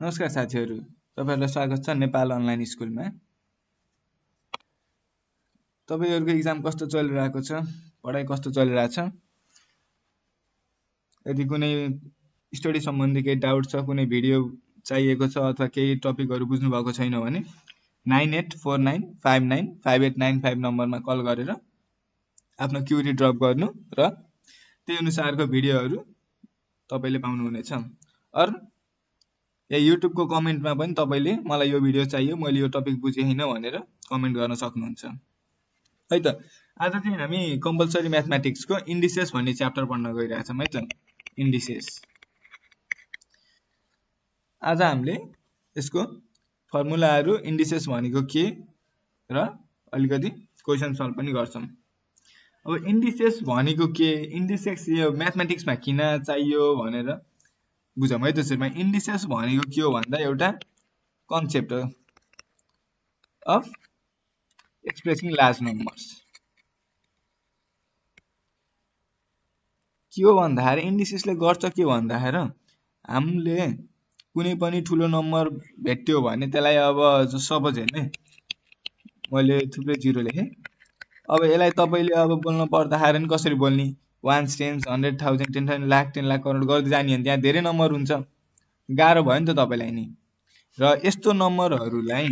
नमस्कार साथीहरू, तपाईहरुलाई स्वागत छ नेपाल अनलाइन स्कुलमा। तपाईहरुको एक्जाम कस्तो चलिरहेको छ? पढाइ कस्तो चलिरहेछ? यदि कुनै स्टडी सम्बन्धी केही डाउट छ, कुनै भिडियो चाहिएको छ अथवा केही टपिकहरु बुझ्नु भएको छैन भने 9849595895 नम्बरमा कल गरेर आफ्नो क्युरी ड्रप गर्नु र त्यही अनुसारको भिडियोहरु तपाईले पाउनुहुनेछ। युट्युब को कमेन्टमा पनि तपाईले मलाई यो भिडियो चाहियो, मैले यो टपिक बुझे हैन भनेर कमेन्ट गर्न सक्नुहुन्छ। है त आज चाहिँ हामी कम्पलसरी म्याथमेटिक्स को इन्डिसेस भन्ने च्याप्टर पढ्न गइरहेका छौं है त। इन्डिसेस आज हामीले यसको फर्मुलाहरु, इन्डिसेस भनेको के र अलिकति क्वेशन सल्भ पनि गर्छौं। अब इन्डिसेस भनेको के, इन्डिसेस यो म्याथमेटिक्समा किन चाहियो भनेर बुझौं है त। सुरुमा इन्डिसेस भनेको के हो भन्दा एउटा कन्सेप्ट हो अफ एक्सप्रेसिङ लार्ज नम्बर्स। के हो भन्दाखेरि इन्डिसेसले गर्छ के भन्दाखेरि हामीले कुनै पनि ठुलो नम्बर भेट्यो भने त्यसलाई अब सपोज हेर्ने मैले थुप्रै जिरो लेखे। अब यसलाई तपाईले अब बोल्न पर्दाखेरि नि कसरी बोल्ने, 1 10 100 1000 10 लाख 10 लाख करोड गर्दै जाने भने त्यहाँ धेरै नम्बर हुन्छ, गाह्रो भयो नि त तपाईलाई नि। र यस्तो नम्बरहरुलाई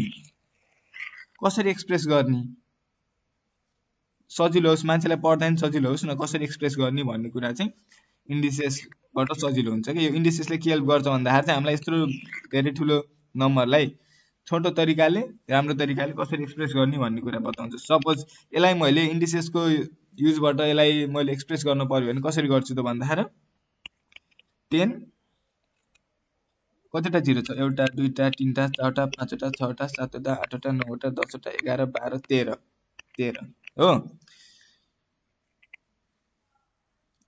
कसरी एक्सप्रेस गर्ने, सजिलो होस्, मान्छेलाई पढ्दा नि सजिलो होस् न, कसरी एक्सप्रेस गर्ने भन्ने कुरा चाहिँ इन्डिसेसबाट सजिलो हुन्छ के। यो इन्डिसेसले के हेल्प गर्छ भन्दाखेरि चाहिँ हामीलाई यत्रो धेरै ठुलो नम्बरलाई छोटो तरिकाले, राम्रो तरिकाले कसरी एक्सप्रेस गर्ने भन्ने कुरा बताउँछ। सपोज यसलाई मैले इन्डिसेसको युजबाट यसलाई मैले एक्सप्रेस गर्न पर्यो भने कसरी गर्छु त भन्दाखेरि 10 कतिवटा जिरो छ, एउटा दुईटा तीनटा चारवटा पाँचवटा छवटा सातवटा आठवटा नौवटा 10वटा 11 12 13 हो,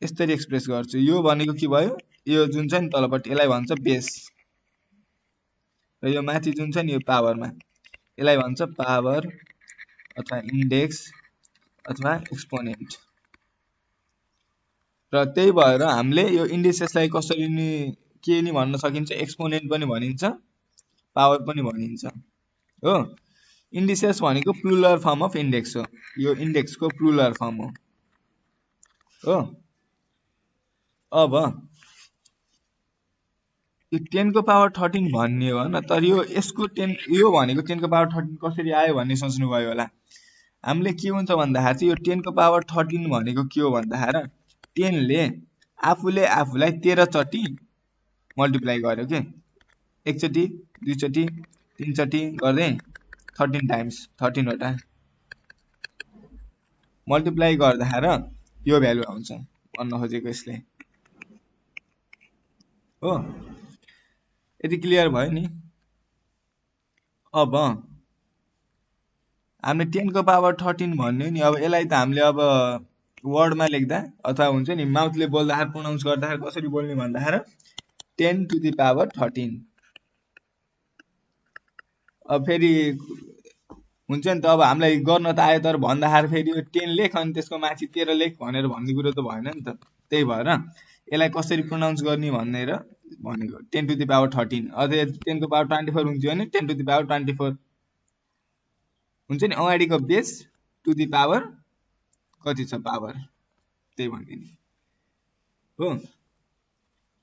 यसरी एक्सप्रेस गर्छु। यो भनेको के भयो, यो जुन छ नि तलपट्टि यसलाई भन्छ बेस, र यो माथि जुन छ नि यो पावरमा यसलाई भन्छ पावर अथवा इन्डेक्स अथवा एक्सपोनेन्ट। र त्यही भएर हामीले यो इन्डिसेसलाई कसरी नि के नि भन्न सकिन्छ, एक्सपोनेन्ट पनि भनिन्छ, पावर पनि भनिन्छ हो। इन्डिसेस भनेको प्लुरल फर्म अफ इन्डेक्स हो, यो इन्डेक्सको प्लुरल फर्म हो। अब यो 10 को पावर 13 भन्ने हो हैन, तर यो यसको 10 यो भनेको 10 को पावर 13 कसरी आयो भन्ने सोच्नु भयो होला। हामीले के हुन्छ भन्दाखेरि चाहिँ यो 10 को पावर 13 भनेको के हो भन्दाखेरि 10 ले आफूले आफूलाई 13 चोटी मल्टिप्लाई गर्यो के, एकचोटी दुईचोटी तीनचोटी गर्दै 13 टाइम्स 13 वटा मल्टिप्लाई गर्दाखेरि यो भ्यालु आउँछ भन्न खोजेको यसले हो। यदि क्लियर भयो नि। अब हामीले 10 को पावर 13 भन्ने नि, अब यसलाई त हामीले अब वर्डमा लेख्दा अथवा हुन्छ नि माउथले बोल्दाखेरि प्रोनाउन्स गर्दाखेरि कसरी बोल्ने भन्दाखेरि 10 टु द पावर 13। अब फेरि हुन्छ नि त, अब हामीलाई गर्न त आयो तर भन्दाखेरि फेरि यो 10 लेख अनि त्यसको माथि 13 लेख भनेर भन्ने कुरो त भएन नि त। त्यही भएर यसलाई कसरी प्रोनाउन्स गर्ने भनेर भनेको 10 टु द पावर 13। अझै 10 को पावर 24 हुन्थ्यो भने 10 टु द पावर 24 हुन्छ नि, अगाडिको बेस टु द पावर कति छ पावर त्यही भनिदिने हो।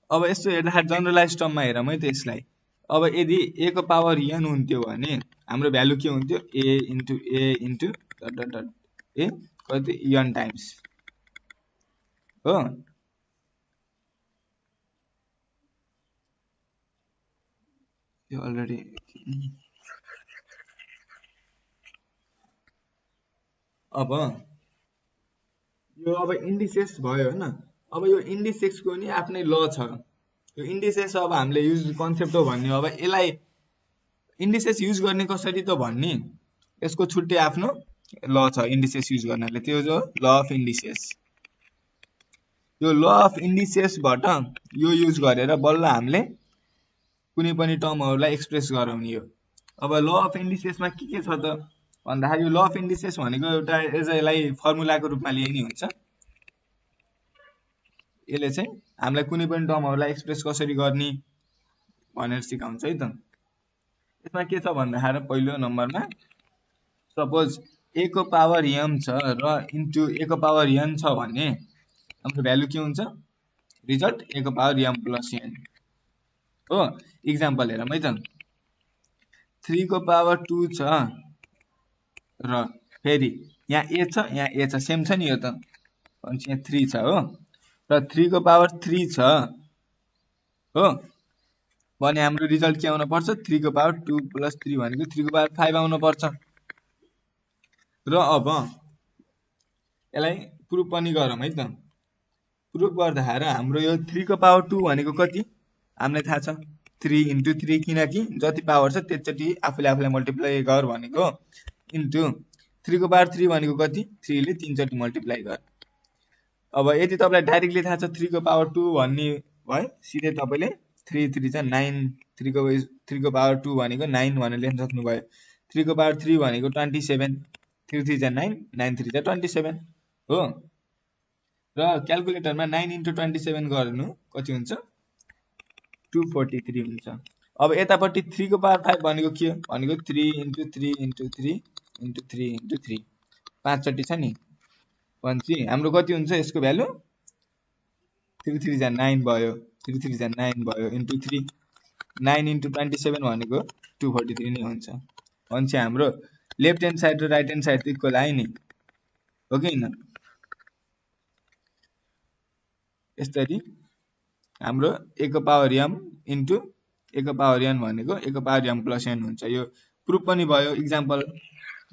अब यस्तो हेर्दाखेरि जनरलाइज टर्ममा हेरौँ है त यसलाई। अब यदि a को पावर n हुन्थ्यो भने हाम्रो भ्यालु के हुन्थ्यो, a into dot dot dot a कति n टाइम्स हो। यो अलरेडी अब यो अब इन्डिसेस भयो हैन। अब यो इन्डिसेसको नि आफ्नै ल छ। यो इन्डिसेस अब हामीले युज कन्सेप्ट हो भन्ने, अब यसलाई इन्डिसेस युज गर्ने कसरी त भन्ने यसको छुट्टै आफ्नो ल छ इन्डिसेस युज गर्नले, त्यो जो ल अफ इन्डिसेस। यो ल अफ इन्डिसेसबाट यो युज गरेर बल्ल हामीले कुनै पनि टर्महरुलाई एक्सप्रेस गराउने हो। अब ल अफ इन्डिसेसमा के छ त भन्दाखेरि यो ल अफ इन्डिसेस भनेको एउटा यसलाई फर्मुलाको रूपमा लिने हुन्छ। यसले चाहिँ हामीलाई कुनै पनि टर्महरुलाई एक्सप्रेस कसरी गर्ने भनेर सिकाउँछ है त। यसमा के छ भन्दाखेरि पहिलो नम्बरमा सपोज a को पावर m छ र इन्टु a को पावर n छ भने हाम्रो भ्यालु के हुन्छ रिजल्ट a को पावर m प्लस n हो। इक्जाम्पल हेरौँ है त 3 को पावर 2 छ र फेरि यहाँ a छ यहाँ a छ सेम छ नि यो त भनेपछि यहाँ 3 छ हो र 3 को पावर 3 छ हो भने हाम्रो रिजल्ट के आउन पर्छ 3 को पावर 2 प्लस 3 भनेको 3 को पावर 5 आउन पर्छ। र अब यसलाई प्रुफ पनि गरौँ है त। प्रुफ गर्दाखेरि हाम्रो यो 3 को पावर 2 भनेको कति हामीलाई थाहा छ 3 इन्टु 3 किनकि जति पावर छ त्यतिचोटि आफूले मल्टिप्लाई गर भनेको इन्टु 3 को पावर 3 भनेको कति 3 ले 3 चोटि मल्टिप्लाई गर। अब यदि तपाईलाई डाइरेक्टली थाहा छ 3 को पावर 2 भन्ने भए सिधै तपाईले 3 3 छ 9 3 को पावर 2 भनेको 9 भनेर लेख्न सक्नुभयो। 3 को पावर 3 भनेको 27 3 3 छ 9 9 3 छ 27 हो। र क्याल्कुलेटरमा 9 इन्टु 27 गर्नु कति हुन्छ 243 हुन्छ। अब यतापट्टि 3 को पावर 5 भनेको के भनेको 3 इन्टु 3 इन्टु 3 इन्टु 3 इन्टु 3 5 चोटि छ नि भनेपछि हाम्रो कति हुन्छ यसको भ्यालु 3 3 जा 9 भयो 3 3 जा 9 भयो इन्टु 3 9 इन्टु 27 भनेको 243 नै हुन्छ। भनेपछि हाम्रो लेफ्ट ह्यान्ड साइड र राइट ह्यान्ड साइड इक्वल आयो नि हो कि हैन। यसरी हाम्रो a को पावर m इन्टु a को पावर n भनेको a को पावर m प्लस n हुन्छ। यो प्रुफ पनि भयो इक्जाम्पल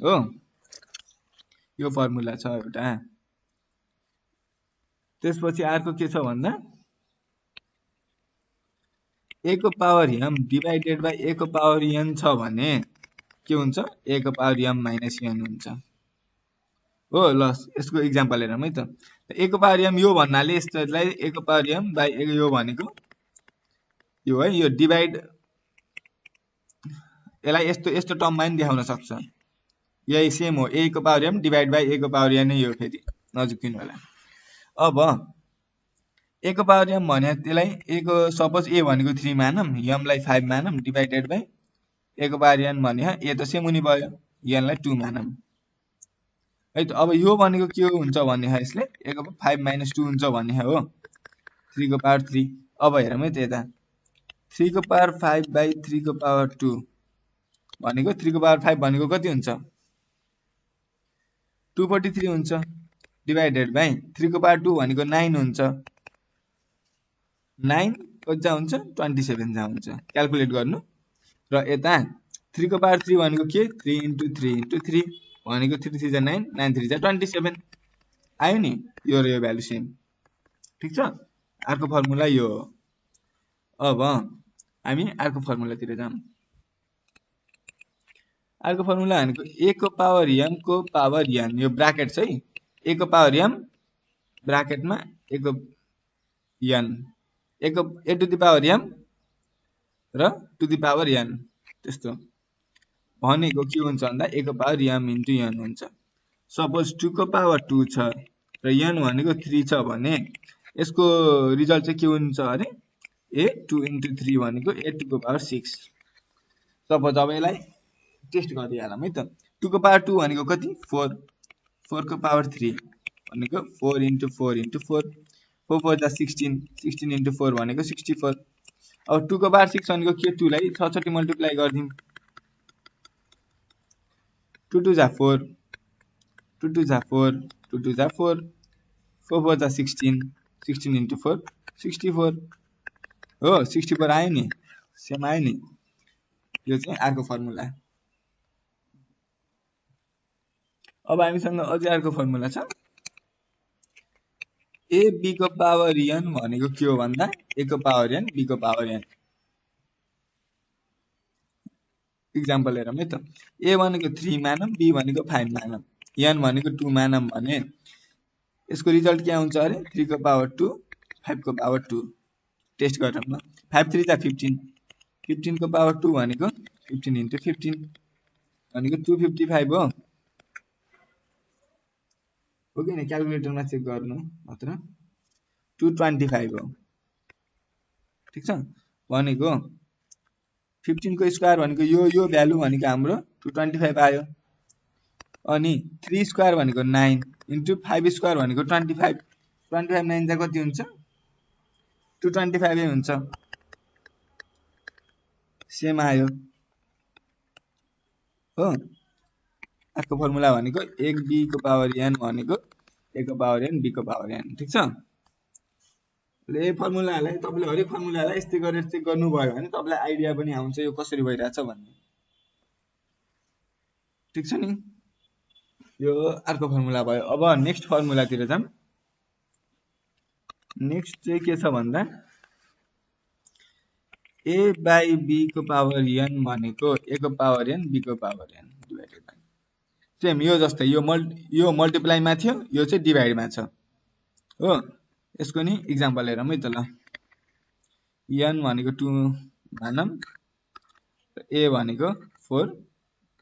हो। यो फर्मुला छ एउटा। त्यसपछि अर्को के छ भन्दा a को power m divided by a को पावर n छ भने के हुन्छ a को पावर m माइनस n हुन्छ हो। ल यसको इक्जाम्पल हेरौँ है त। a को पावर m यो भन्नाले यसलाई a को पावर m बाइ यो भनेको यो है यो डिभाइड यसलाई यस्तो यस्तो टर्ममा पनि देखाउन सक्छ। यही सेम हो a को power m divide by a को पावर n नै हो फेरि नजिकिनु होला। अब a को पावर m भने त्यसलाई a को सपोज a भनेको 3 मानम m लाई 5 मानम डिभाइडेड बाइ a को पावर n भने a त सेम हुने भयो n लाई 2 मानम है त। अब यो भनेको के हुन्छ भन्ने यसले a को 5 माइनस 2 हुन्छ भन्ने हो 3 को पावर 3। अब हेरौँ है त यता 3 को पावर 5 बाइ 3 को पावर 2 भनेको 3 को पावर 5 भनेको कति हुन्छ 243 हुन्छ डिभाइडेड बाइ 3 को पावर 2 भनेको 9 हुन्छ 9 कति जा हुन्छ 27 जा हुन्छ क्याल्कुलेट गर्नु। र यता 3 को पावर 3 भनेको के 3 इन्टु 3 इन्टु 3 भनेको 3 3 जा 9 9 3 जा 27 आयो नि यो र यो भ्यालु सेम ठीक छ। अर्को फर्मुला यो हो। अब हामी अर्को फर्मुलातिर जाम। अर्को फर्मुला भनेको a को पावर m को पावर n यो ब्राकेट छ है a को पावर m ब्राकेटमा a को n a को a to the power m र टु द पावर n त्यस्तो भनेको के हुन्छ भन्दा a को पावर m इन्टु n हुन्छ। सपोज 2 को पावर 2 छ र n भनेको 3 छ भने यसको रिजल्ट चाहिँ के हुन्छ अरे a 2 इन्टु 3 भनेको a टु को पावर 6। सपोज अब यसलाई टेस्ट गरिहालौँ है त। 2 को पावर 2 भनेको कति 4 4 को पावर 3 भनेको 4 इन्टु 4 इन्टु 4 4 4 जा 16 16 इन्टु 4 भनेको 64। अब 2 को पावर 6 भनेको के 2 लाई 6 चोटि मल्टिप्लाई गर्दिम 2 2 जा 4 2 2 जा 4 2 2 जा 4 4 4 जा 16 16 इन्टु 4 64 हो 64 आयो नि सेम आयो नि। यो चाहिँ अर्को फर्मुला। अब हामीसँग अझै अर्को फर्मुला छ a b को पावर n भनेको के हो भन्दा a को पावर n b को पावर n। इक्जाम्पल हेरौँ है त। a भनेको 3 मानम b भनेको 5 मानम n भनेको 2 मानम भने यसको रिजल्ट के आउँछ अरे 3 को पावर 2 5 को पावर 2 टेस्ट गरौँ न 5 3 जा 15 15 को पावर 2 भनेको 15 इन्टु 15 भनेको 255 हो कि हैन क्याल्कुलेटरमा चेक गर्नु मात्र 225 हो ठीक छ। भनेको 15 को स्क्वायर भनेको यो भ्यालु भनेको हाम्रो 225 आयो। अनि 3 स्क्वायर भनेको 9 इन्टु 5 स्क्वायर भनेको 25। 25 9 जा कति हुन्छ? 225 हुन्छ। सेम आयो हो। अर्को फर्मुला भनेको 1b को पावर n भनेको a को पावर n b को पावर n। ठीक छ? ले फर्मुलालाई तपाईले हरेक फर्मुलालाई यस्तै गरेर चेक गर्नुभयो भने तपाईलाई आइडिया पनि आउँछ यो कसरी भइराछ भन्ने। ठीक छ नि? यो अर्को फर्मुला भयो। अब नेक्स्ट फर्मुलातिर जाम। नेक्स्ट चाहिँ के छ भन्दा a by b को पावर n भनेको a को पावर n b को power n divided by same यो जस्तै यो मल्टिप्लाई मा थियो, यो चाहिँ डिभाइड मा छ हो। यसको नि एक्जाम्पल हेरौँ है त ल। n भनेको 2 मानम, a भनेको 4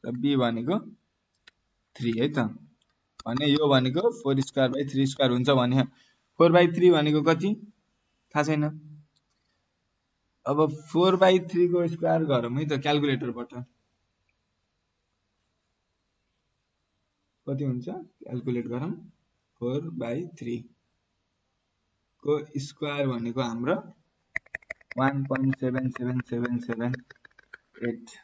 र b भनेको 3 है त। भने यो भनेको 4 स्क्वायर बाइ 3 स्क्वायर हुन्छ भने 4 बाइ 3 भनेको कति थाहा छैन। अब 4 बाइ 3 को स्क्वायर गरौँ है त क्याल्कुलेटरबाट। कति हुन्छ क्याल्कुलेट गरौँ। 4 बाइ 3 को स्क्वायर भनेको हाम्रो 1.777778।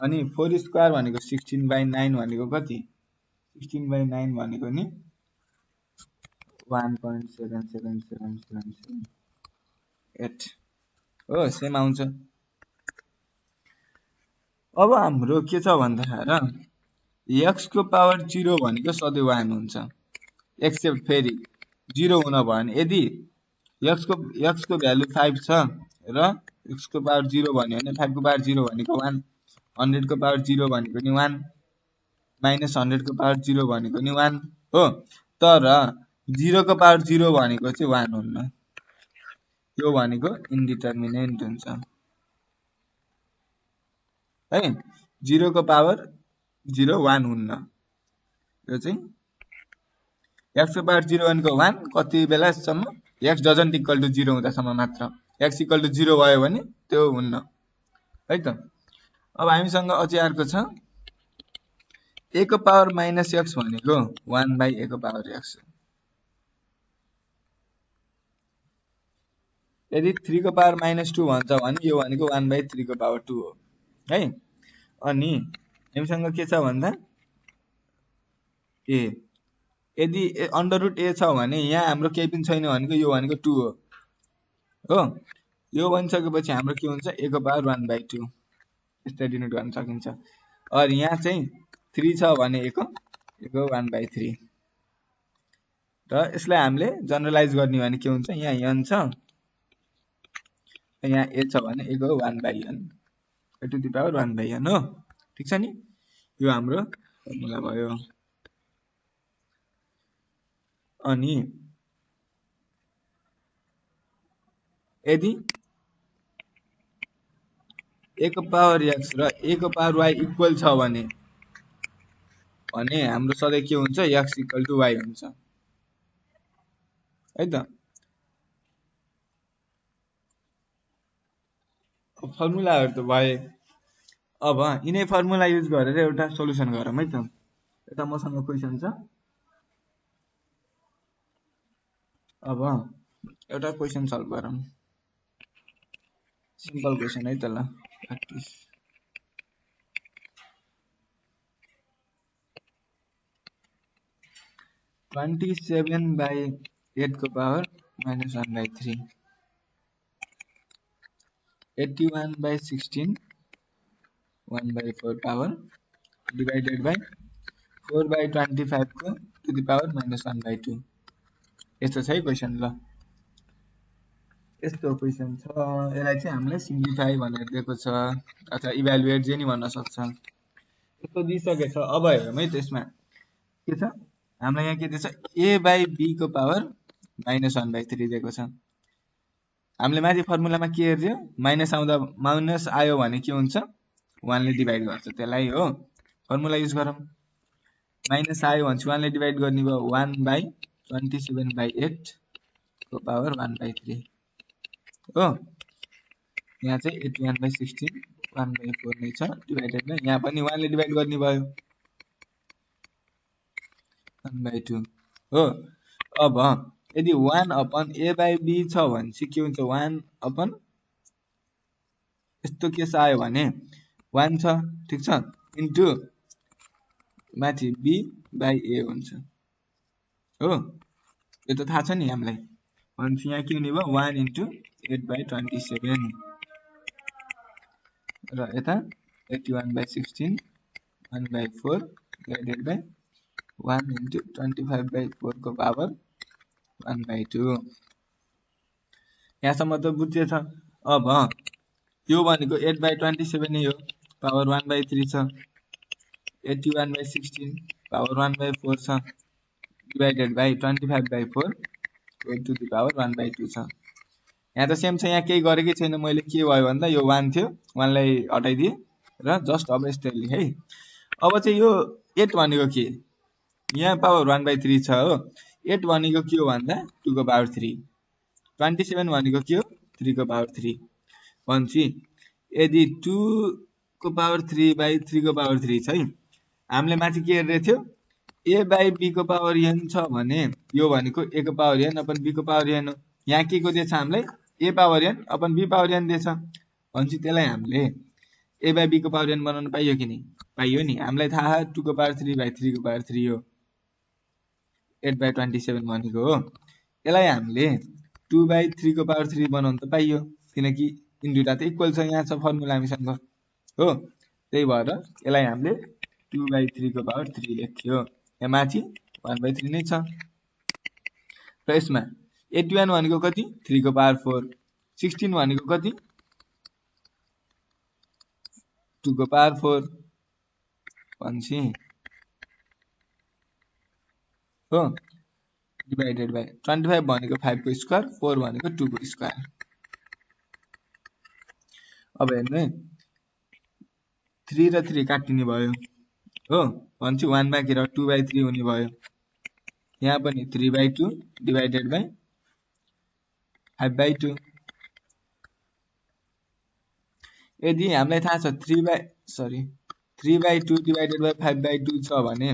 अनि 4 स्क्वायर भनेको 16 बाइ 9 भनेको कति? 16 बाइ 9 भनेको नि 1.777778 हो। सेम आउँछ। अब हाम्रो के छ भन्दाखेरि x को पावर 0 भनेको सधैँ 1 हुन्छ एक्सेप्ट फेरि 0 हुन भयो भने यदि x को भ्यालु 5 छ र x को पावर 0 भन्यो भने 5 को पावर 0 भनेको 1, 100 को पावर 0 भनेको नि 1 माइनस 100 को पावर 0 भनेको नि 1 हो। तर 0 को पावर 0 भनेको चाहिँ 1 हुन्न। यो भनेको इन्डिटर्मिनेन्ट हुन्छ है। 0 को पावर 0 1 हुन्न। यो चाहिँ x को पावर 0 भनेको 1 कति बेलासम्म x डजन्ट इक्वल टु 0 हुँदासम्म मात्र। x इक्वल टु 0 भयो भने त्यो हुन्न है त। अब हामीसँग अझै अर्को छ a को पावर माइनस x भनेको 1 बाइ a को पावर x। यदि 3 को पावर माइनस 2 भन्छ भने यो भनेको 1 बाइ 3 को पावर 2 हो है। अनि हामीसँग के छ भन्दा a यदि अन्डर रुट a छ भने यहाँ हाम्रो केही पनि छैन भनेको यो भनेको 2 हो। यो बनिसकेपछि हाम्रो के हुन्छ a को पावर 1 बाइ 2 यसरी डिनोट गर्न सकिन्छ। और यहाँ चाहिँ 3 छ भने a को 1 बाइ 3 र यसलाई हामीले जनरलाइज गर्ने भने के हुन्छ यहाँ n छ यहाँ a छ भने a को 1 by n a to the power 1 by n हो। ठीक छ नि? यो हाम्रो फर्मुला भयो। अनि यदि a को पावर x र a को पावर y इक्वल छ भने हाम्रो सधैँ के हुन्छ x इक्वल टु y हुन्छ है त। फर्मुलाहरु त भए। अब यिनै फर्मुला युज गरेर एउटा सोलुसन गरौँ है त। यता मसँग क्वेशन छ। अब एउटा क्वेशन सल्भ गरौँ। सिम्पल क्वेशन है त ल प्र्याक्टिस। (27 by 8 को power -1 by 3) 81 by 16 1 by 4 power divided by 4 by 25 को टु द पावर -1 by 2। यस्तो छ है क्वेशन। ल यस्तो क्वेशन छ। यसलाई चाहिँ हामीले सिम्प्लिफाई भनेर दिएको छ अथवा इभ्यालुएट जे नि भन्न सक्छ। यस्तो दिइसकेछ। अब हेरौँ है त्यसमा के छ। हामीलाई यहाँ के दिएछ a by b को पावर -1 by 3 दिएको छ। हामीले माथि फर्मुलामा के हेर्यो माइनस आयो भने के हुन्छ 1 ले डिवाइड गर्छ त्यसलाई हो। फर्मुला युज गरौँ। माइनस आयो भने 1 ले डिवाइड गर्ने भयो 1 by 27 by 8 को पावर 1 by 3 हो यहाँ चाहिँ 81/16 1/4 नै छ डिभाइडेड बाइ यहाँ पनि 1 ले डिभाइड गर्ने भयो 1/2 हो अब यदि 1/a/b छ भने चाहिँ के हुन्छ 1/ यस्तो केस आयो भने 1 छ ठीक छ इन्टु माथि b/a हुन्छ हो यो त थाहा छ नि हामीलाई अनि यहाँ के हुने भयो 1 * 8/27 र यता 81/16 1/4 डिभाइडेड बाइ 1 * 25/4 को पावर 1/2 यहाँसम्म त बुझ्छ अब यो भनेको 8/27 नै हो पावर 1/3 छ 81/16 पावर 1/4 छ divided by 25/4 to the power 1/2 छ यहाँ त सेम छ यहाँ केही गरेकै छैन मैले के भयो भन्दा यो 1 थियो 1 लाई हटाइदिए र जस्ट अब यस्तै लेखे है अब चाहिँ यो 8 भनेको के यहाँ पावर 1/3 छ हो 8 भनेको के हो भन्दा 2 को पावर 3 27 भनेको के हो 3 को पावर 3 भन्छ यदि 2 को पावर 3/3 को पावर 3 छ है हामीले माथि के हेर्दै थियो a/b को पावर n छ भने यो भनेको a को पावर n अपन b को पावर n हो यहाँ के को दिएछ हामीलाई a power n upon b power n दिएछ भन्छ त्यसलाई हामीले a/b को पावर n बनाउन पाइयो कि नि पाइयो नि हामीलाई थाहा 2 को पावर 3/3 को पावर 3 हो 8/27 भनेको हो यसलाई हामीले 2/3 को पावर 3 बनाउन त पाइयो किनकि इन दुईटा त इक्वल छ यहाँ छ फर्मुला हामीसँग हो त्यही भएर यसलाई हामीले 2/3 को पावर 3 लेख्यो यहाँ माथि 1/3 नै छ र यसमा 81 भनेको कति 3 को पावर 4 16 भनेको कति 2 को पावर 4 भन्छ हो डिभाइडेड बाइ 25 भनेको 5 को स्क्वायर 4 भनेको 2 को स्क्वायर अब हेर्नु है 3 र 3 काटिने भयो हो भन्छ 1 बाँकी र 2/3 हुने भयो यहाँ पनि 3/2 डिभाइडेड बाइ 5/2 यदि हामीलाई थाहा छ 3/2 डिभाइडेड बाइ 5/2 छ भने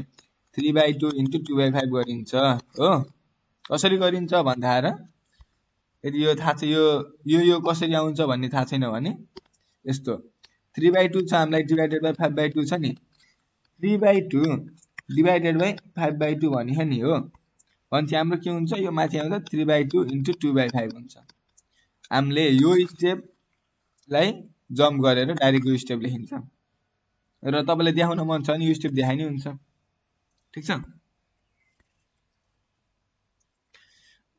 3/2 * 2/5 गरिन्छ हो कसरी गरिन्छ भन्दा यदि यो थाहा छ यो कसरी आउँछ भन्ने थाहा छैन भने यस्तो 3/2 छ हामीलाई डिभाइडेड बाइ 5/2 छ नि 3/2 डिभाइडेड बाइ 5/2 भने नि हो भन्छ हाम्रो के हुन्छ यो माथि आउँदा 3/2 * 2/5 हुन्छ हामीले यो स्टेपलाई जम्प गरेर डाइरेक्ट यो स्टेप लेखिन्छ र तपाईलाई देखाउन मन छ भने यो स्टेप देखाइ नै हुन्छ ठीक छ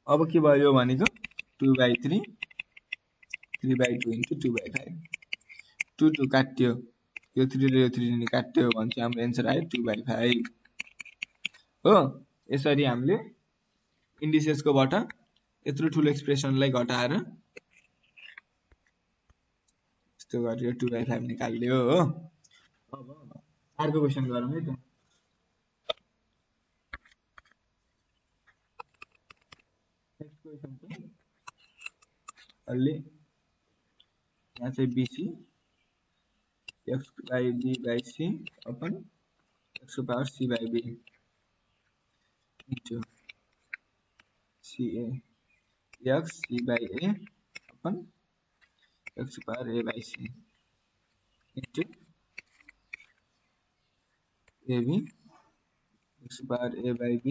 अब के भयो भनेको 2/3 3/2 * 2/5 2 2 काट्यो यो 3 र यो 3 नि काट्यो भन्छ हाम्रो आन्सर आयो 2/5 हो यसरी हामीले इन्डिसेसको बाट यत्रो ठुलो एक्सप्रेसनलाई घटाएर यस्तो गरेर 2/5 निकाल्यो हो अब अर्को क्वेशन गरौँ है त नेक्स्ट क्वेशन चाहिँ अलि यहाँ चाहिँ bc x/b/c अपन x को power c/b into ca x c/a upon x को power a/c into ab x को पावर a/b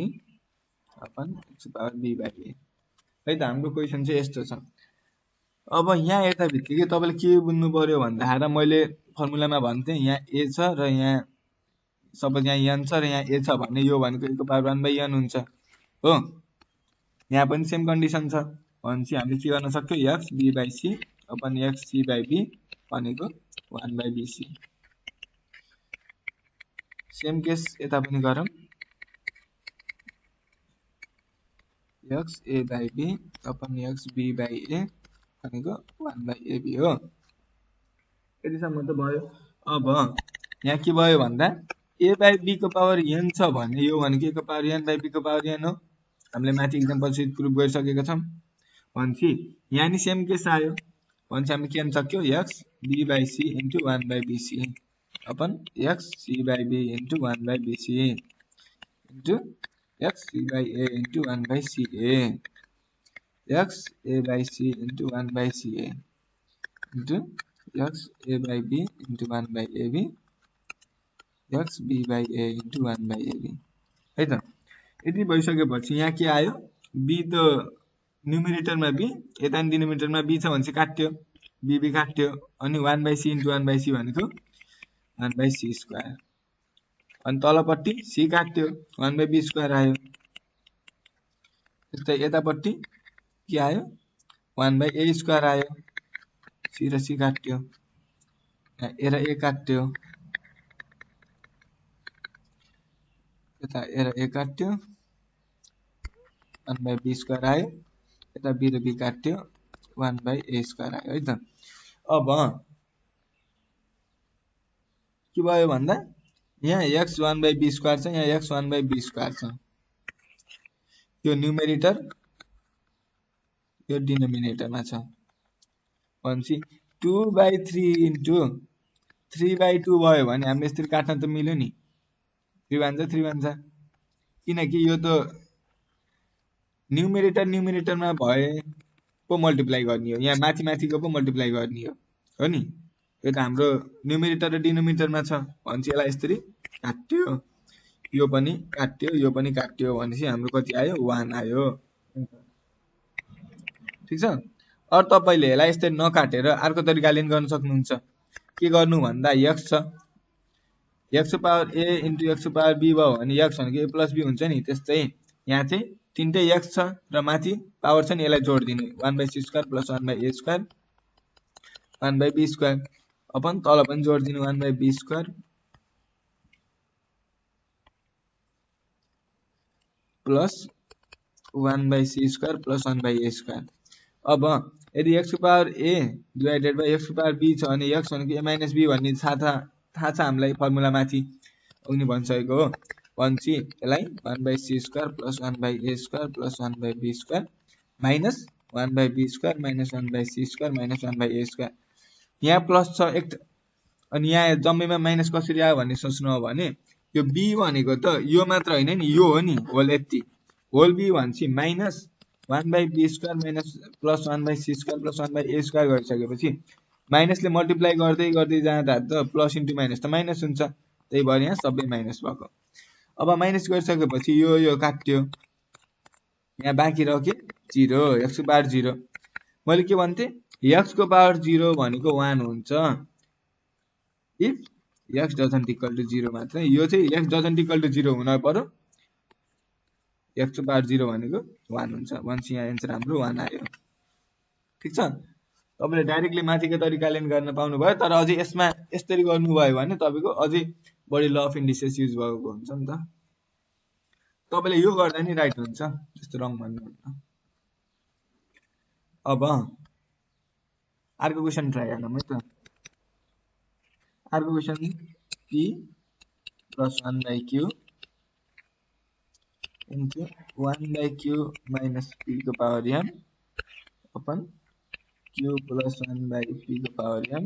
अपन x को पावर b/a है त हाम्रो क्वेशन चाहिँ यस्तो छ अब यहाँ यता भित्तिकै तपाईले के बुझ्नु पर्यो भन्दा मैले फर्मुलामा भन्थे यहाँ a छ र यहाँ सपोज यहाँ n छ र यहाँ a छ भने यो भनेको a को पावर 1/n हुन्छ हो यहाँ पनि सेम कन्डिसन छ भनेपछि हामीले के गर्न सक्छौं x b/c upon x c/b भनेको 1/bc सेम केस यता पनि गरौँ x a/b upon x b/a भनेको 1/ab हो यतिसम्म त भयो अब यहाँ के भयो भन्दा a/b को पावर n छ भने यो भनेको a को पावर n/b को पावर n हो हामीले माथि एक्जाम्पल सहित प्रुफ गरिसकेका छौं भनेपछि यहाँ नि सेम केस आयो भनेपछि हामीले के गर्न सक्यो x b by c into 1 by bc upon x c by b into 1 by bc into x c by a into 1 by ca x a by c into 1 by ca into x a by b into 1 by ab x b by a into 1 by ab है त। यति भइसकेपछि यहाँ के आयो b त न्युमेरेटरमा b यता नि डिनोमिनेटरमा b छ भने चाहिँ काट्यो b काट्यो अनि 1 by c into 1 by c भनेको 1 by c स्क्वायर अनि तलपट्टि c काट्यो 1 by b स्क्वायर आयो त्यस्तै यतापट्टि के आयो 1 by a स्क्वायर आयो c र c काट्यो a र a काट्यो यता a र a काट्यो 1 by b स्क्वायर आयो यता b र b काट्यो 1 by a स्क्वायर आयो है त। अब के भयो भन्दा यहाँ x 1 by b स्क्वायर छ यहाँ x 1 by b स्क्वायर छ यो न्युमेरेटर यो डिनोमिनेटरमा छ भनेपछि 2 by 3 into 3 by 2 भयो भने हामीले यसरी काट्न त मिल्यो नि 3 भान्जा किनकि यो त न्युमेरेटरमा भए पो मल्टिप्लाई गर्ने हो यहाँ माथिको पो मल्टिप्लाई गर्ने हो नि यो त हाम्रो न्युमेरेटर र डिनोमिनेटरमा छ भनेपछि यसलाई यसरी काट्यो यो पनि काट्यो भनेपछि हाम्रो कति आयो 1 आयो ठीक छ। अरु तपाईले यसलाई यसरी नकाटेर अर्को तरिकाले पनि गर्न सक्नुहुन्छ के गर्नु भन्दा x छ x power a into x power b भयो भने x भनेको a plus b हुन्छ नि त्यस्तै यहाँ चाहिँ तीनटै x छ र माथि पावर छ नि यसलाई जोड दिने 1 by c square plus 1 by a square 1 by b square अपन तल पनि जोड दिनु 1 by b square plus 1 by c square plus 1 by a square. अब यदि x power a divided by x power b छ भने x भनेको a minus b भन्ने थाहा छ हामीलाई फर्मुला माथि अघि भनिसकेको हो भनेपछि यसलाई 1 by c square plus 1 by a square plus 1 by b square minus 1 by b square minus 1 by c square minus 1 by a square यहाँ प्लस छ एक अनि यहाँ जम्मैमा माइनस कसरी आयो भन्ने सोच्नु हो भने यो b भनेको त यो मात्र हैन नि यो हो नि होल यति होल b भनेपछि minus 1 by b square minus plus 1 by c square plus 1 by a square गरिसकेपछि माइनसले मल्टिप्लाई गर्दै जाँदा त प्लस इन्टु माइनस त माइनस हुन्छ त्यही भएर यहाँ सबै माइनस भएको। अब माइनस गरिसकेपछि यो काट्यो यहाँ बाँकी रह्यो के 0 x को पावर 0 मैले के भन्थे x को पावर 0 भनेको 1 हुन्छ if x doesn't equal to 0 मात्र यो चाहिँ x डजन्ट इक्वल टु 0 हुन पर्यो x को पावर 0 भनेको 1 हुन्छ भनेपछि यहाँ आन्सर हाम्रो 1 आयो ठीक छ। तपाईले डाइरेक्टली माथिको तरिकाले गर्न पाउनु भयो तर अझै यसमा यसरी गर्नु भयो भने तपाईको अझै बढी ल अफ इन्डिसेस युज भएको हुन्छ नि त तपाईले यो गर्दा नि राइट हुन्छ त्यस्तो रङ भन्नुहुन्न। अब अर्को क्वेशन ट्राई गरौँ है त अर्को question p plus 1 by q into 1 by q minus p को power m upon q plus 1 by p को power m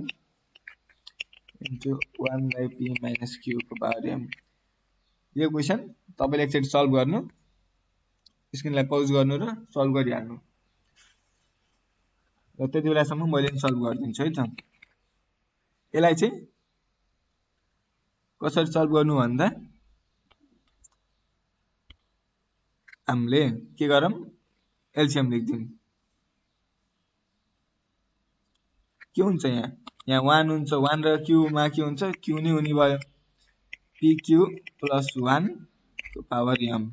into 1 by p minus q को पावर m यो क्वेशन तपाईले एकचोटी सल्भ गर्नु स्क्रिनलाई पौज गर्नु र सल्भ गरिहाल्नु र त्यति बेलासम्म मैले नि सल्भ गरिदिन्छु है त। यसलाई चाहिँ कसरी सल्भ गर्नु भन्दा हामीले के गरौँ एलसीएम लेख्दियौं के हुन्छ यहाँ 1 हुन्छ 1 र q मा के हुन्छ q नै हुने भयो pq plus 1 को power m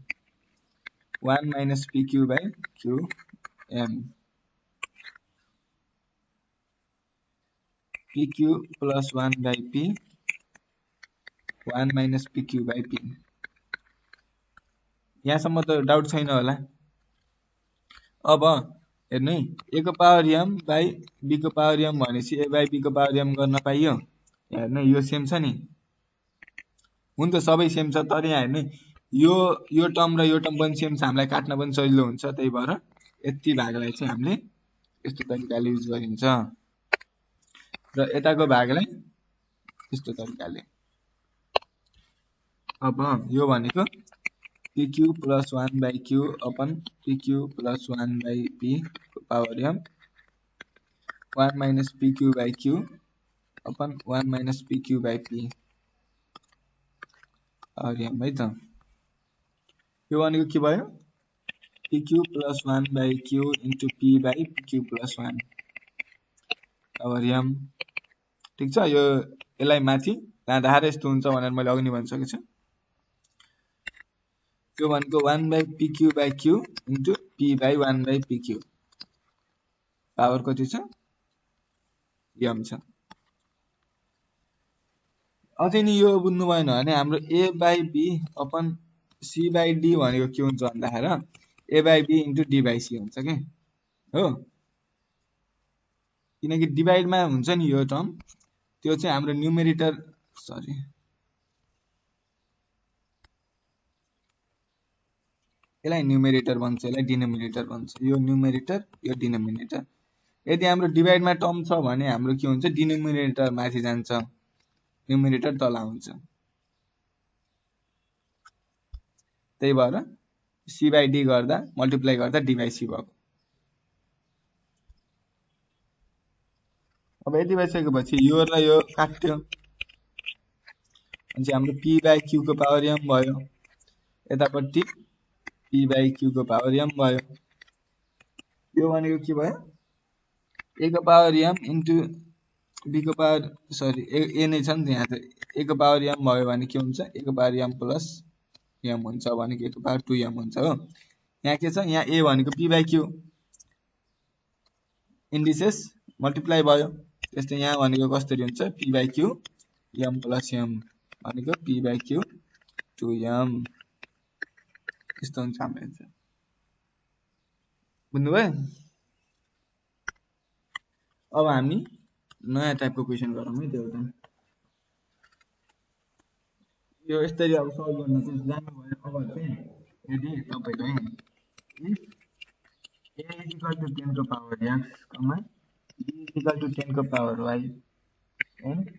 1 minus pq by qm pq plus 1 by p 1 minus pq by p यहाँसम्म त डाउट छैन होला। अब हेर्नु है a को पावर m बाइ b को पावर m भनेपछि a बाइ b को पावर m गर्न पाइयो हेर्नु यो सेम छ नि हुन त सबै सेम छ तर यहाँ हेर्नु यो टर्म र यो टर्म पनि सेम छ हामीलाई काट्न पनि सजिलो हुन्छ त्यही भएर यति भागलाई चाहिँ हामीले यस्तो तरिकाले युज गरिन्छ र यताको भागलाई यस्तो तरिकाले। अब यो भनेको pq plus 1 by q upon pq plus 1 by p को power m 1 minus pq by q upon 1 minus pq by p power m है त। यो भनेको के भयो pq plus 1 by q into p by pq plus 1 power m। ठीक छ, यो यसलाई माथि लाँदाखेरि यस्तो हुन्छ भनेर मैले अघि नै भनिसकेको छु। यो भनेको 1 by pq by q into p by 1 by pq power कति छ m छ। अझै नि यो बुझ्नु भएन भने हाम्रो a by b upon c by d भनेको के हुन्छ भन्दाखेरि a by b into d by c हुन्छ के हो, किनकि डिभाइडमा हुन्छ नि यो टर्म, त्यो चाहिँ हाम्रो न्युमेरेटर सरी यसलाई न्युमेरेटर भन्छ, यसलाई डिनोमिनेटर भन्छ। यो न्युमेरेटर यो डिनोमिनेटर। यदि हाम्रो डिभाइडमा टर्म छ भने हाम्रो के हुन्छ डिनोमिनेटर माथि जान्छ, न्युमेरेटर तल आउँछ। त्यही भएर c by d गर्दा मल्टिप्लाई गर्दा d by c भएको। अब यति भइसकेपछि यो र यो काट्यो अनि हाम्रो p by q को पावर m भयो, यतापट्टि p by q को पावर m भयो। यो भनेको के भयो a को पावर m इन्टु b को पावर सरी a नै छ नि यहाँ त, a को पावर m भयो भने के हुन्छ a को पावर m प्लस m हुन्छ भनेको a को पावर 2m हुन्छ हो। यहाँ के छ यहाँ a भनेको p by q indices multiply भयो, त्यस्तै यहाँ भनेको कसरी हुन्छ p by q m plus m भनेको p by q 2m यस्तो हुन्छ हाम्रो एन्सर। बुझ्नुभयो? अब हामी नयाँ टाइपको क्वेसन गरौँ है। त्यो एउटा यो यसरी अब सल्भ गर्न चाहिँ जान्नुभयो। अब चाहिँ यदि तपाईले a is equal to 10 को power x, b is equal to 10 को power y and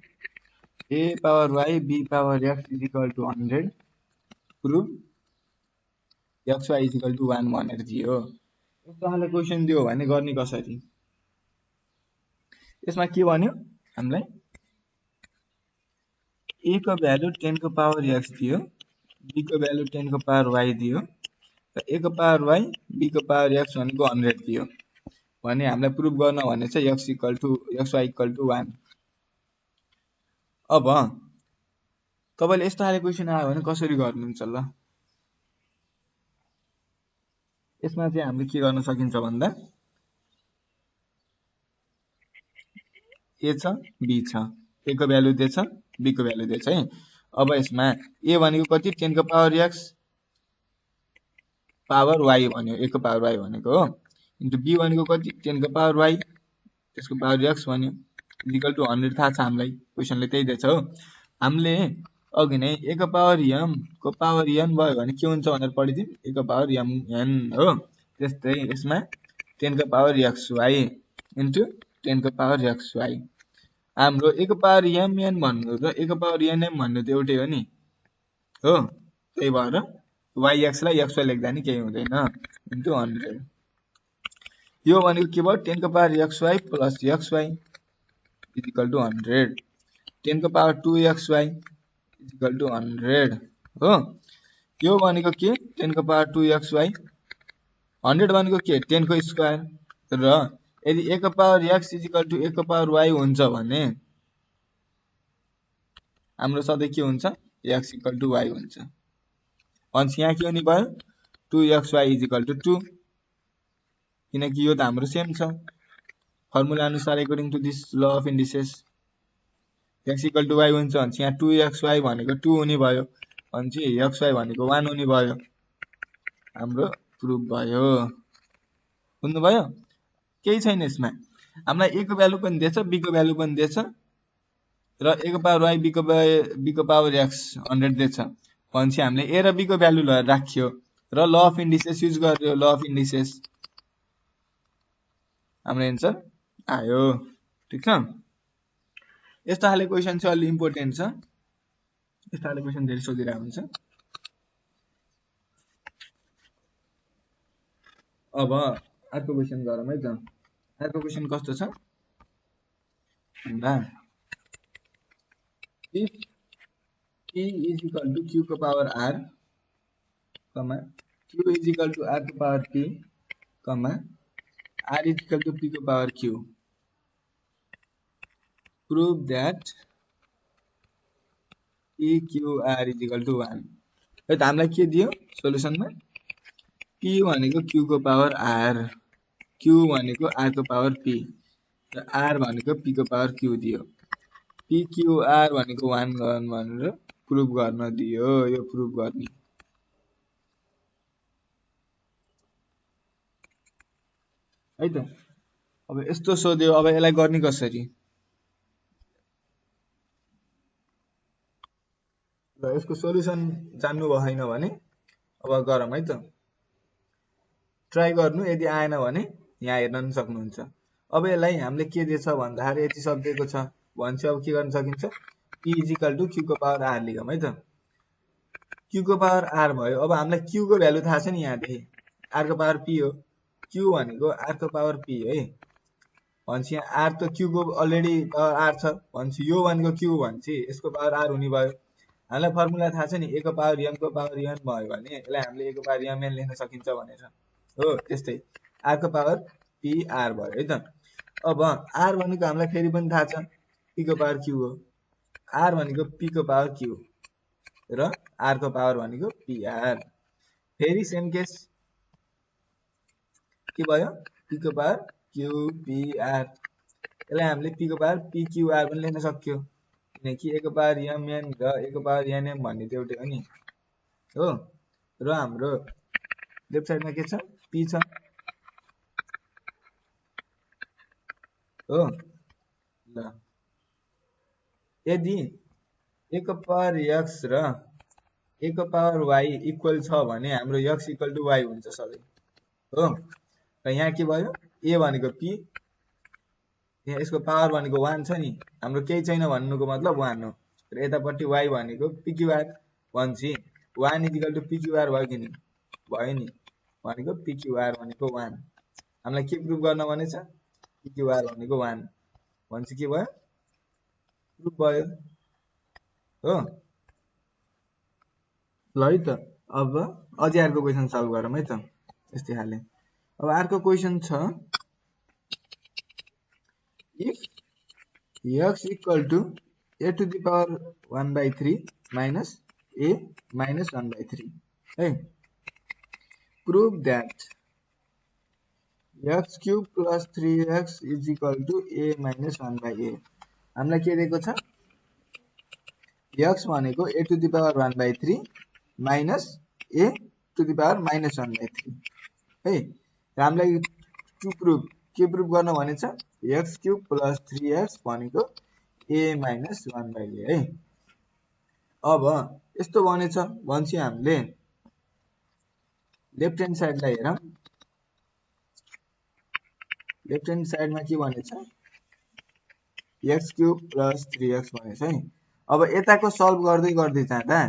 a power y b power x is equal to 100 prove xy is equal to 1 भनेर दियो। यस्तोखाले क्वेसन दियो भने गर्ने कसरी? यसमा के भन्यो हामीलाई a को भ्यालु 10 को पावर x दियो, b को भ्यालु 10 को पावर y दियो र a को पावर y b को पावर x भनेको 100 दियो भने हामीलाई प्रुभ गर्न भने चाहिँ xy इक्वल टु 1। अब तपाईले यस्तो खाले क्वेसन आयो भने कसरी गर्नुहुन्छ ल? यसमा चाहिँ हामीले के गर्न सकिन्छ भन्दा a छ b छ, a को भ्यालु दिएछ b को भ्यालु दिएछ है। अब यसमा a भनेको कति 10 को पावर x पावर y भन्यो, a को पावर y भनेको हो, इन्टु b भनेको कति 10 को पावर y त्यसको पावर x भन्यो इक्वल टु 100 थाहा छ हामीलाई, क्वेसनले त्यही दिएछ हो। हामीले अघि नै a को पावर m को पावर n भयो भने के हुन्छ भनेर पढिदियौ a को पावर m n हो। त्यस्तै यसमा 10 को पावर xy इन्टु 10 को पावर xy हाम्रो a को पावर mn भन्नु र a को पावर nm भन्नु त एउटै हो नि हो। त्यही भएर yx लाई xy लेख्दा नि केही हुँदैन इन्टु 100। यो भनेको के भयो 10 को power xy plus xy is equal to 100, 10 को power 2xy is equal to 100 हो। यो भनेको के 10 को पावर 2xy 100 भनेको के 10 को स्क्वायर र यदि a को power x is equal to a को पावर y हुन्छ भने हाम्रो सधैँ के हुन्छ x इक्वल टु y हुन्छ। अनि यहाँ के हुने भयो 2xy इज इक्वल टु 2 किनकि यो त हाम्रो सेम छ फर्मुला अनुसार according to this law of indices x equal to y हुन्छ भने यहाँ 2xy भनेको 2 हुने भयो अनि xy भनेको 1 हुने भयो। हाम्रो प्रुफ भयो। बुझ्नु भयो? केही छैन यसमा। हामीलाई a को भ्यालु पनि दिएछ b को भ्यालु पनि दिएछ र a को पावर y b को पावर x 100 दिएछ भनेपछि हामीले a र b को भ्यालु राख्यो र ल अफ इन्डिसेस युज गर्यो। ल अफ इन्डिसेस हाम्रो एन्सर आयो। ठिक छ, यस्तो खाले क्वेसन चाहिँ अलि इम्पोर्टेन्ट छ, यस्तो खाले क्वेसन धेरै सोधिरहेको हुन्छ। अब अर्को क्वेसन गरौँ है त। अर्को क्वेसन कस्तो छ भन्दा if p is equal to q को power r, q is equal to r को power p, r is equal to p को power q, prove that p q r is equal to 1। है त हामीलाई के दियो सोलुसनमा, p भनेको q को पावर r, q भनेको r को पावर p र r भनेको p को पावर q दियो। p q r भनेको 1 गर्नु भनेर प्रुभ गर्न दियो, यो प्रुभ गर्ने है त। अब यस्तो सोध्यो, अब यसलाई गर्ने कसरी, र यसको सोलुसन जान्नु भएन भने अब गरौँ है त, ट्राई गर्नु, यदि आएन भने यहाँ हेर्न पनि सक्नुहुन्छ। अब यसलाई हामीले के दिएछ भन्दाखेरि यति सब दिएको छ भने अब के गर्न सकिन्छ, p is equal to q को पावर r लेखौँ है त। q को पावर r भयो। अब हामीलाई q को भ्यालु थाहा छ नि, यहाँदेखि r को पावर p हो, q भनेको r को पावर p है भनेपछि यहाँ r त q को अलरेडी पावर r छ भनेपछि यो भनेको q भनेपछि यसको पावर r हुने भयो। हामीलाई फर्मुला थाहा छ नि, a को पावर m को पावर n भयो भने यसलाई हामीले a को पावर mn लेख्न सकिन्छ भनेर हो। त्यस्तै r को पावर p r भयो है त। अब r भनेको हामीलाई फेरि पनि थाहा छ p को पावर q हो, r भनेको p को पावर q र r को पावर भनेको pr। फेरि सेम केस के भयो, p को पावर q pr, यसलाई हामीले p को पावर p q r पनि लेख्न सक्यो किनकि a को पावर mn र a को पावर nm भन्ने त एउटै हो नि हो। र हाम्रो लेफ्ट साइडमा के छ, p छ हो। ल यदि a को पावर x र a को पावर y इक्वल छ भने हाम्रो x इक्वल टु y हुन्छ सबै हो। र यहाँ के भयो, a भनेको p, यहाँ यसको पावर भनेको 1 छ नि, हाम्रो केही छैन भन्नुको मतलब 1 हो। र यतापट्टि y भनेको pqr भनेपछि 1 इज इक्वल टु pqr भयो कि नि, भयो नि, भनेको pqr भनेको 1। हामीलाई के प्रुभ गर्न भनेछ, pqr भनेको 1 भनेपछि के भयो, प्रुभ भयो हो। ल है त, अब अझै अर्को क्वेसन सल्भ गरौँ है त यस्तै खाले। अब अर्को क्वेसन छ, if x equal to a to the power 1/3 minus a minus 1/3 है, prove that x cube plus 3x is equal to a minus 1/a। हामीलाई के दिएको छ, x भनेको a to the power 1/3 minus a to the power minus 1/3 है। र हामीलाई to prove के प्रुभ गर्न भनेछ, x क्यूब प्लस 3x भनेको a माइनस 1/a है। अब यस्तो बनेछ भनेपछि हामीले लेफ्ट ह्यान्ड साइडलाई हेरौँ, लेफ्ट ह्यान्ड साइडमा के भनेछ, x क्यूब प्लस 3x भनेछ है। अब यताको सल्भ गर्दै गर्दै जाँदा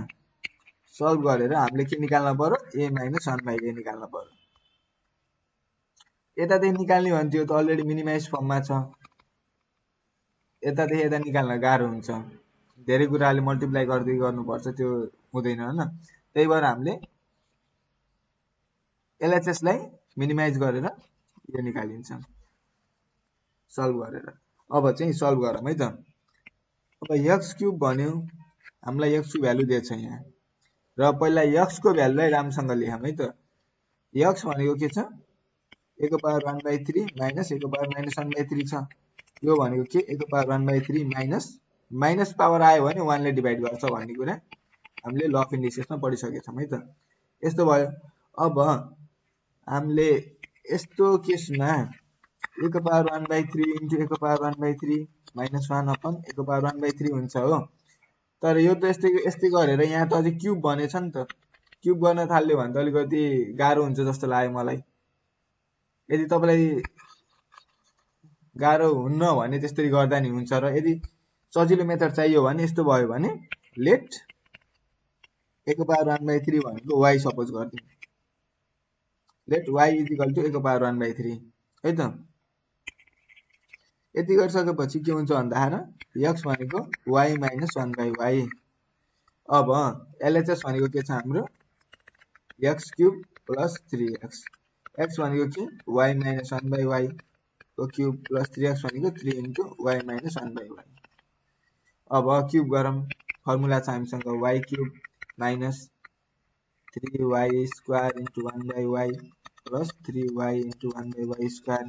सल्भ गरेर हामीले के निकाल्न पर्यो, a माइनस 1/a निकाल्न पर्यो। यतादेखि निकाल्ने भन्थ्यो त अलरेडी मिनिमाइज फर्ममा छ, यतादेखि यता निकाल्न गाह्रो हुन्छ, धेरै कुराले मल्टिप्लाई गर्दै गर्नुपर्छ, त्यो हुँदैन हैन। त्यही भएर हामीले LHS लाई मिनिमाइज गरेर यो निकालिन्छ सल्भ गरेर। अब चाहिँ सल्भ गरौँ है त। अब x क्यूब भन्यो, हामीलाई x को भ्यालु दिएछ यहाँ, र पहिला x को भ्यालुलाई राम्रोसँग लेखौँ है त। x भनेको के छ, a को पावर 1/3 माइनस a को पावर माइनस 1/3 छ। यो भनेको के, a को पावर 1/3 माइनस माइनस पावर आयो भने 1 ले डिभाइड गर्छ भन्ने कुरा हामीले ल अफ इन्डिसेसमा पढिसकेका छौँ है त। यस्तो भयो। अब हामीले यस्तो केसमा a को पावर 1/3 इन्टु a को पावर 1/3 माइनस 1 अपन a को पावर 1/3 हुन्छ हो। तर यो त यस्तै गरेर यहाँ त अझै क्यूब बनेछ नि त, क्यूब गर्न थाल्यो भने त अलिकति गाह्रो हुन्छ जस्तो लाग्यो मलाई। यदि तपाईलाई गाह्रो हुन्न भने त्यसरी गर्दा नि हुन्छ। र यदि सजिलो मेथड चाहियो भने यस्तो भयो भने लेट a को पावर 1/3 भनेको y सपोज गरिदिउँ। Let y is equal to a को पावर 1/3 है त। यति गरिसकेपछि के हुन्छ भन्दाखेरि x भनेको y माइनस 1/y। अब LHS भनेको के छ हाम्रो x cube plus 3x। x भनेको के y माइनस 1/y को क्यूब प्लस 3x भनेको 3 इन्टु y माइनस 1/y। अब क्यूब गरौँ। फर्मुला छ हामीसँग y cube minus 3y square into 1/y plus 3y into 1/y square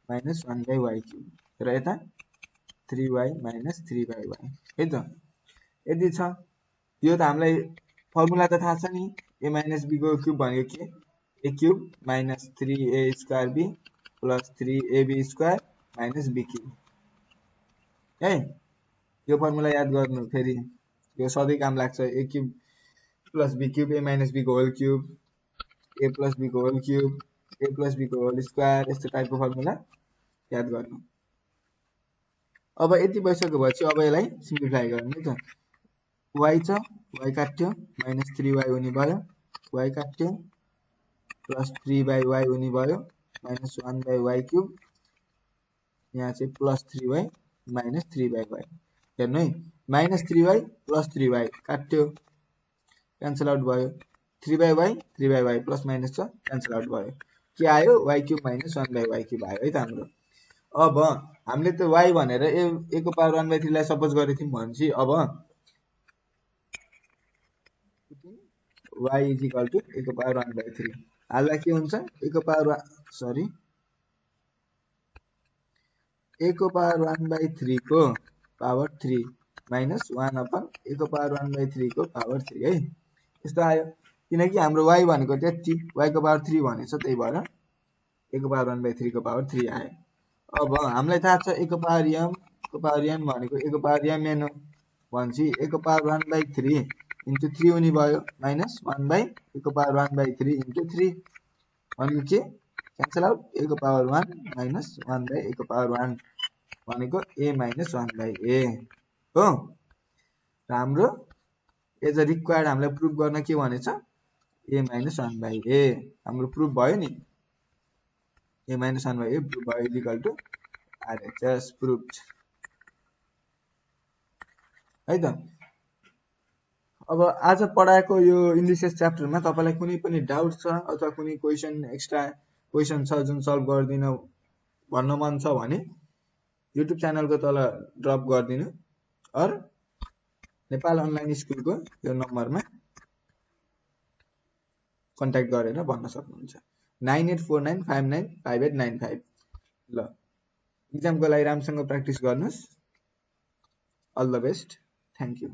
minus 1/y cube र यता 3y माइनस 3/y है त। यदि छ यो त हामीलाई फर्मुला त थाहा छ नि a माइनस b को क्यूब भनेको के a cube minus 3a square b plus 3ab square minus b cube है। यो फर्मुला याद गर्नु, फेरि यो सधैँ काम लाग्छ। a cube plus b cube a minus b को whole cube a plus b को whole cube a plus b को होल स्क्वायर यस्तो टाइपको फर्मुला याद गर्नु। अब यति भइसकेपछि अब यसलाई सिम्प्लिफाई गर्नु है त। y छ y काट्यो माइनस 3y हुने भयो y काट्यो प्लस 3/y हुने भयो माइनस 1/y क्यूब यहाँ चाहिँ प्लस 3y माइनस 3/y। हेर्नु है माइनस 3y प्लस 3y काट्यो क्यान्सल आउट भयो 3/y प्लस माइनस छ क्यान्सल आउट भयो के आयो y cube minus 1/y cube आयो है त हाम्रो। अब हामीले त y भनेर a को पावर 1/3 लाई सपोज गरेको थियौं भनेपछि अब y is equal to a को पावर 1/3 हाल्दा के हुन्छ a को पावर a को पावर 1/3 को पावर 3 माइनस 1 अपन a को पावर 1/3 को पावर 3 है। यस्तो आयो किनकि हाम्रो y भनेको त्यति y को पावर 3 भनेछ त्यही भएर a को पावर 1/3 को पावर 3 आयो। अब हामीलाई थाहा छ a को पावर m भनेको a को पावर mn हो भनेपछि a को पावर 1/3 इन्टु 3 हुने भयो माइनस 1/a को पावर 1/3 इन्टु 3 भनेको के क्यान्सल आउट a को पावर 1 माइनस 1/a को पावर 1 भनेको a माइनस 1/a हो। र हाम्रो एज अ रिक्वायर्ड हामीलाई प्रुफ गर्न के भनेछ a माइनस 1/a हाम्रो प्रुफ भयो नि a माइनस 1/a प्रुफ भयो इक्वल टु RHS प्रुफ्ड है त। अब आज पढाएको यो इन्डिसेस च्याप्टरमा तपाईलाई कुनै पनि डाउट छ अथवा कुनै क्वेशन एक्स्ट्रा क्वेशन छ जुन सल्भ गर्दिन भन्न मन छ भने युट्युब च्यानलको तल ड्रप गर्दिनु अर नेपाल अनलाइन स्कुलको यो नम्बरमा कन्ट्याक्ट गरेर भन्न सक्नुहुन्छ 9849595895। ल एक्जामको लागि राम्रोसँग प्र्याक्टिस गर्नुस्। All the best. Thank you.